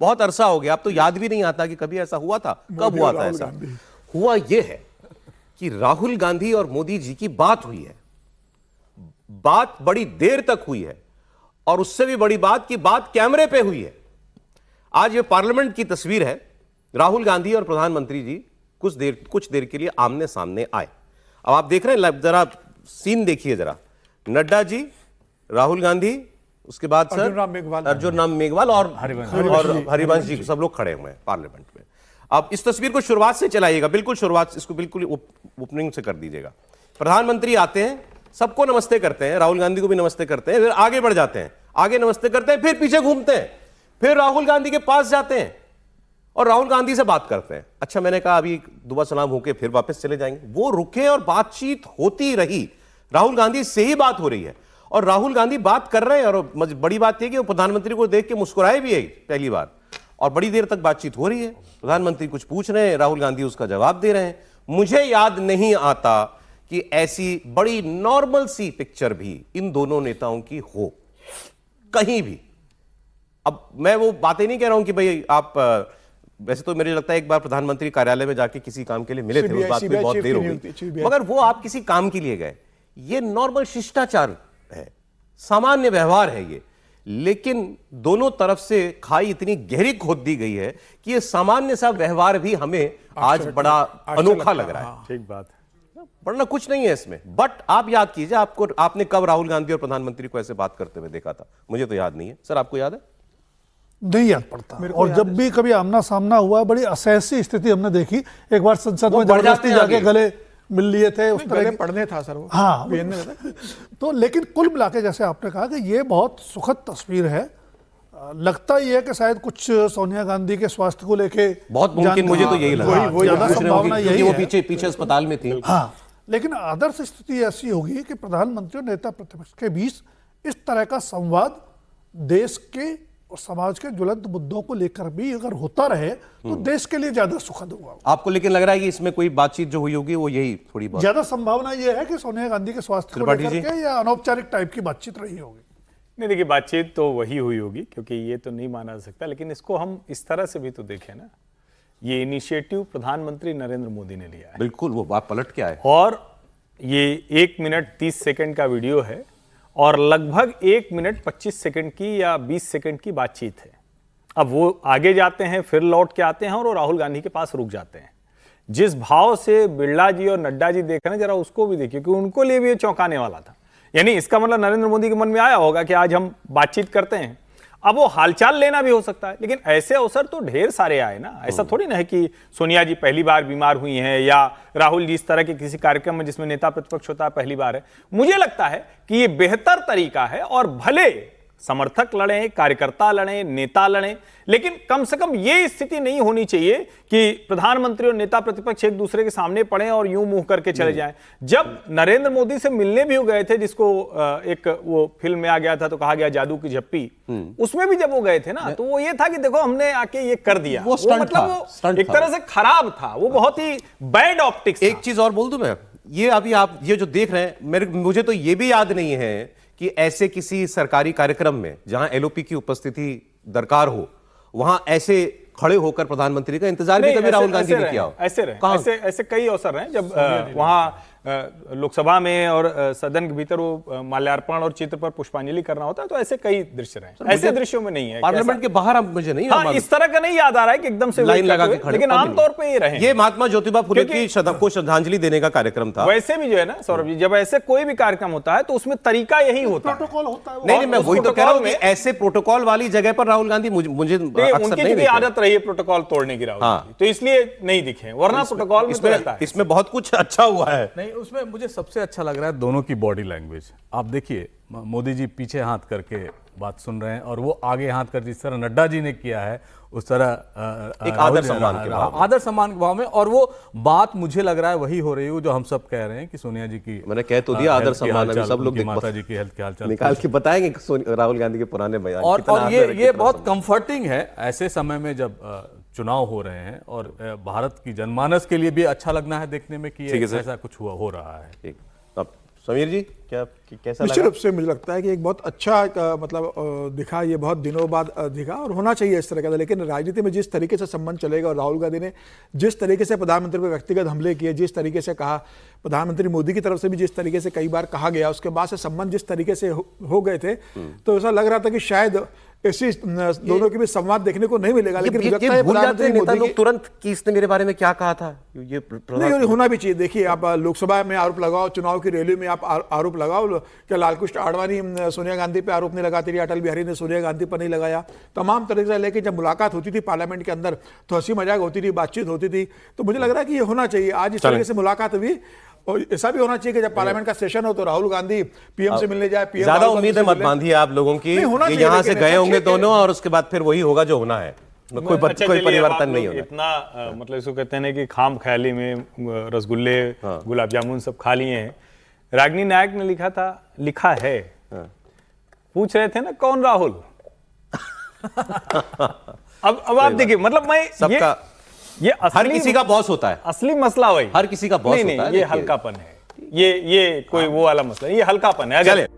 बहुत अरसा हो गया, अब तो याद भी नहीं आता कि कभी ऐसा हुआ था। कब हुआ था ऐसा? हुआ यह है कि राहुल गांधी और मोदी जी की बात हुई है, बात बड़ी देर तक हुई है, और उससे भी बड़ी बात कि बात कैमरे पे हुई है। आज ये पार्लियामेंट की तस्वीर है, राहुल गांधी और प्रधानमंत्री जी कुछ देर के लिए आमने सामने आए। अब आप देख रहे हैं, जरा सीन देखिए जरा। नड्डा जी, राहुल गांधी, उसके बाद सर अर्जुन राम मेघवाल और हरिवंश जी, सब लोग खड़े हुए हैं पार्लियामेंट में। अब इस तस्वीर को शुरुआत से चलाइएगा, बिल्कुल शुरुआत, इसको बिल्कुल ओपनिंग से कर दीजिएगा। प्रधानमंत्री आते हैं, सबको नमस्ते करते हैं, राहुल गांधी को भी नमस्ते करते हैं, फिर आगे बढ़ जाते हैं, आगे नमस्ते करते हैं, फिर पीछे घूमते हैं, फिर राहुल गांधी के पास जाते हैं और राहुल गांधी से बात करते हैं। अच्छा, मैंने कहा अभी दुआ सलाम होके फिर वापस चले जाएंगे। वो रुके और बातचीत होती रही। राहुल गांधी से ही बात हो रही है और राहुल गांधी बात कर रहे हैं, और बड़ी बात यह कि वो प्रधानमंत्री को देख के मुस्कुराए भी है पहली बार, और बड़ी देर तक बातचीत हो रही है। प्रधानमंत्री कुछ पूछ रहे हैं, राहुल गांधी उसका जवाब दे रहे हैं। मुझे याद नहीं आता कि ऐसी बड़ी नॉर्मल सी पिक्चर भी इन दोनों नेताओं की हो कहीं भी। अब मैं वो बातें नहीं कह रहा हूं कि भाई आप, वैसे तो मुझे लगता है एक बार प्रधानमंत्री कार्यालय में जाके किसी काम के लिए मिले थे, उस बात में बहुत देर हो गई, मगर वो आप किसी काम के लिए गए, ये नॉर्मल शिष्टाचार है, सामान्य व्यवहार है ये। लेकिन दोनों तरफ से खाई इतनी गहरी खोद दी गई है कि ये सामान्य सा व्यवहार भी हमें आज बड़ा अनोखा लग रहा है। ठीक बात, वरना कुछ नहीं है इसमें। बट आप याद कीजिए, आपने कब राहुल गांधी और प्रधानमंत्री को ऐसे बात करते हुए देखा था? मुझे तो याद नहीं है। सर, आपको याद है? नहीं याद पड़ता। और जब भी कभी आमना सामना हुआ, बड़ी असहसी स्थिति हमने देखी। एक बार संसद में जबरदस्ती जाके गले मिल लिए थे, उस तरह पढ़ने था सर वो। हाँ तो लेकिन कुल मिला के जैसे आपने कहा कि ये बहुत सुखद तस्वीर है। लगता ही है कि शायद कुछ सोनिया गांधी के स्वास्थ्य को लेके बहुत मुमकिन, मुझे तो यही लगा, ज्यादा संभावना यही वो है। पीछे अस्पताल में थी। हाँ, लेकिन आदर्श स्थिति ऐसी होगी कि प्रधानमंत्री और नेता प्रतिपक्ष के बीच इस तरह का संवाद देश के और समाज के ज्वलंत मुद्दों को लेकर भी अगर होता रहे तो देश के लिए ज्यादा सुखद होगा। आपको लेकिन लग रहा है कि इसमें कोई बातचीत जो हुई होगी वो यही थोड़ी बहुत ज्यादा संभावना यह है कि सोनिया गांधी के स्वास्थ्य को लेकर के या अनौपचारिक टाइप की बातचीत रही होगी? नहीं, देखिए बातचीत तो वही हुई होगी, क्योंकि ये तो नहीं माना जा सकता। लेकिन इसको हम इस तरह से भी तो देखें ना, ये इनिशिएटिव प्रधानमंत्री नरेंद्र मोदी ने लिया है। बिल्कुल, वो बात पलट के आए। और ये 1 मिनट 30 सेकंड का वीडियो है और लगभग 1 मिनट 25 सेकंड की या 20 सेकंड की बातचीत है। अब वो आगे जाते हैं, फिर लौट के आते हैं और वो राहुल गांधी के पास रुक जाते हैं। जिस भाव से बिरला जी और नड्डा जी देख रहे हैं, जरा उसको भी देखिए, क्योंकि उनको लिए भी ये चौंकाने वाला था। यानी इसका मतलब नरेंद्र मोदी के मन में आया होगा कि आज हम बातचीत करते हैं। अब वो हालचाल लेना भी हो सकता है, लेकिन ऐसे अवसर तो ढेर सारे आए ना। ऐसा थोड़ी ना है कि सोनिया जी पहली बार बीमार हुई हैं या राहुल जी इस तरह के किसी कार्यक्रम में जिसमें नेता प्रतिपक्ष होता है पहली बार है। मुझे लगता है कि ये बेहतर तरीका है, और भले समर्थक लड़ें, कार्यकर्ता लड़ें, नेता लड़ें, लेकिन कम से कम ये स्थिति नहीं होनी चाहिए कि प्रधानमंत्री और नेता प्रतिपक्ष एक दूसरे के सामने पड़े और यूं मुंह करके चले जाएं। जब नरेंद्र मोदी से मिलने भी हो गए थे, जिसको एक वो फिल्म में आ गया था तो कहा गया जादू की झप्पी, उसमें भी जब वो गए थे ना, तो वो ये था कि देखो हमने आके ये कर दिया। वो मतलब वो एक तरह से खराब था, वो बहुत ही बैड ऑप्टिक्स। एक चीज और बोल दूं मैं, ये अभी आप ये जो देख रहे हैं, मुझे तो ये भी याद नहीं है कि ऐसे किसी सरकारी कार्यक्रम में जहां एलओपी की उपस्थिति दरकार हो, वहां ऐसे खड़े होकर प्रधानमंत्री का इंतजार भी कभी राहुल गांधी ने किया हो। ऐसे कई अवसर रहे जब वहां लोकसभा में और सदन के भीतर वो माल्यार्पण और चित्र पर पुष्पांजलि करना होता है, तो ऐसे कई दृश्य रहे। ऐसे दृश्यों में नहीं है पार्लियामेंट के बाहर। अब मुझे नहीं, हाँ, इस तरह का नहीं याद आ रहा है कि एकदम से लाइन लगा के खड़े, लेकिन आमतौर पर ये रहे। ये महात्मा ज्योतिबा फुले की को श्रद्धांजलि देने का कार्यक्रम था। वैसे भी जो है ना सौरभ जी, जब ऐसे कोई भी कार्यक्रम होता है तो उसमें तरीका यही होता है, प्रोटोकॉल होता है। नहीं, मैं वही तो कह रहा हूं कि ऐसे प्रोटोकॉल वाली जगह पर राहुल गांधी मुझे उनकी भी आदत रही है प्रोटोकॉल तोड़ने की, राहुल, तो इसलिए नहीं दिखे, वरना प्रोटोकॉल में इसमें बहुत कुछ अच्छा हुआ है। नहीं, उसमें मुझे सबसे अच्छा लग रहा है दोनों की बॉडी लैंग्वेज। आप देखिए, मोदी जी पीछे हाथ करके बात सुन रहे हैं और वो आगे हाथ कर, जिस तरह नड्डा जी ने किया है उस तरह एक आदर सम्मान के भाव में। और वो बात मुझे लग रहा है वही हो रही है जो हम सब कह रहे हैं कि सोनिया जी की, मैंने कह तो दिया आदर सम्मान, अभी सब लोग माता जी की हेल्थ के हालचाल निकाल के बताएंगे राहुल गांधी के पुराने बयान। और ये बहुत कंफर्टिंग है ऐसे समय में जब चुनाव हो रहे हैं, और भारत की जनमानस के लिए भी अच्छा लगना है देखने में कि ऐसा कुछ हो रहा है। अब समीर जी क्या कैसा निश्चित लगा? रूप से मुझे लगता है कि एक बहुत अच्छा दिखा, ये बहुत दिनों बाद दिखा और होना चाहिए इस तरह का। लेकिन राजनीति में जिस तरीके से संबंध चलेगा और राहुल गांधी ने जिस तरीके से प्रधानमंत्री पर व्यक्तिगत हमले किए, जिस तरीके से कहा, प्रधानमंत्री मोदी की तरफ से भी जिस तरीके से कई बार कहा गया, उसके बाद से संबंध जिस तरीके से हो गए थे, तो ऐसा लग रहा था कि शायद ऐसी दोनों के बीच संवाद देखने को नहीं मिलेगा। लेकिन मुझे लगता है भूल जाते प्रधानमंत्री हैं नेता मोदी लोग की तुरंत कि इसने मेरे बारे में क्या कहा था। ये नहीं होना भी चाहिए। देखिए, आप लोकसभा में आरोप लगाओ, चुनाव की रैली में आप आरोप लगाओ। क्या लालकृष्ण आडवाणी सोनिया गांधी पे आरोप नहीं लगाते थे, अटल बिहारी ने सोनिया गांधी पर नहीं लगाया, तमाम तरह से लेके जब मुलाकात होती थी पार्लियामेंट के अंदर तो हंसी मजाक होती थी, बातचीत होती थी। तो मुझे लग रहा है कि ये होना चाहिए। आज इस तरीके से मुलाकात हुई और ऐसा भी होना चाहिए कि जब पार्लियामेंट का सेशन हो तो राहुल गांधी पीएम से मिलने जाए, पीएम ज्यादा उम्मीद है मत बांधिए आप लोगों की। नहीं, होना ये चाहिए, यहाँ से लेकिन गए ऐसा होंगे ठीक है। दोनों और उसके बाद फिर वही होगा जो होना है। कोई अच्छा, कोई चलिए, परिवर्तन अब नहीं आप होना। लोग इतना मतलब इसको कहते हैं ना कि खाम ख्याली में रसगुल्ले गुलाब जामुन सब खा लिए हैं। रागिनी नायक ने लिखा है पूछ रहे थे ना कौन राहुल। अब आप देखिए, मतलब मैं सबका ये हर असली किसी का बॉस होता है, असली मसला वही हर किसी का बॉस नहीं, होता है। ये देखिए। हल्कापन है, ये कोई वो वाला मसला, ये हल्कापन है। अगर चले